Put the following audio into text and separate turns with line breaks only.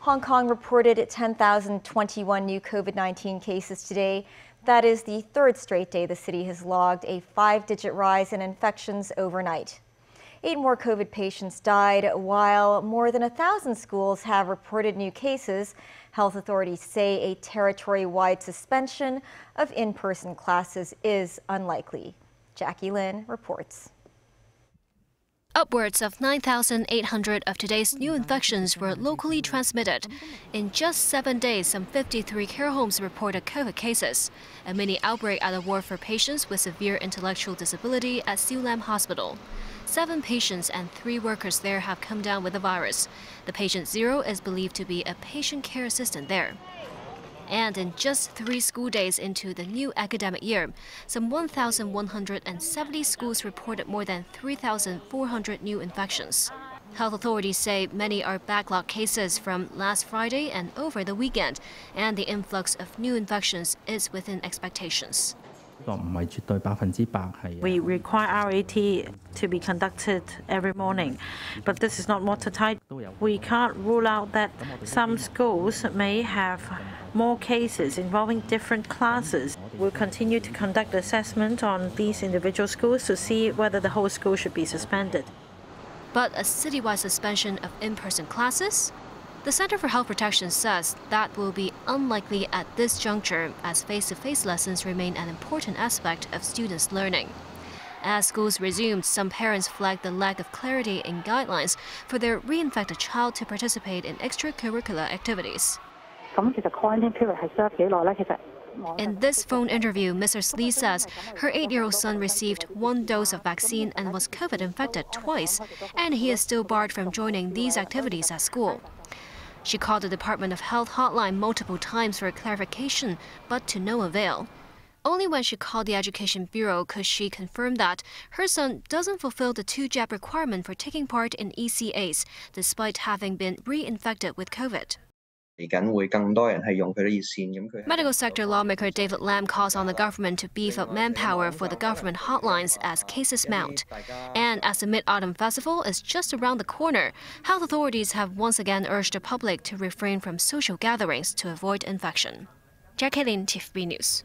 Hong Kong reported 10,021 new COVID-19 cases today. That is the third straight day the city has logged a 5-digit rise in infections overnight. 8 more COVID patients died, while more than 1,000 schools have reported new cases. Health authorities say a territory-wide suspension of in-person classes is unlikely. Jackie Lin reports.
Upwards of 9,800 of today's new infections were locally transmitted. In just 7 days, some 53 care homes reported COVID cases. A mini outbreak at a ward for patients with severe intellectual disability at Siu Lam Hospital. 7 patients and 3 workers there have come down with the virus. The patient 0 is believed to be a patient care assistant there. And in just 3 school days into the new academic year, some 1,170 schools reported more than 3,400 new infections. Health authorities say many are backlog cases from last Friday and over the weekend, and the influx of new infections is within expectations.
We require RAT to be conducted every morning, but this is not watertight. We can't rule out that some schools may have more cases involving different classes. We'll continue to conduct assessment on these individual schools to see whether the whole school should be suspended.
But a citywide suspension of in-person classes? The Center for Health Protection says that will be unlikely at this juncture, as face-to-face lessons remain an important aspect of students' learning. As schools resumed, some parents flagged the lack of clarity in guidelines for their reinfected child to participate in extracurricular activities. In this phone interview, Mrs. Lee says her 8-year-old son received 1 dose of vaccine and was COVID infected twice, and he is still barred from joining these activities at school. She called the Department of Health hotline multiple times for clarification, but to no avail. Only when she called the Education Bureau could she confirm that her son doesn't fulfill the 2-jab requirement for taking part in ECAs, despite having been reinfected with COVID. Medical sector lawmaker David Lam calls on the government to beef up manpower for the government hotlines as cases mount. And as the Mid-Autumn Festival is just around the corner, health authorities have once again urged the public to refrain from social gatherings to avoid infection. Jackie Lin, TVB News.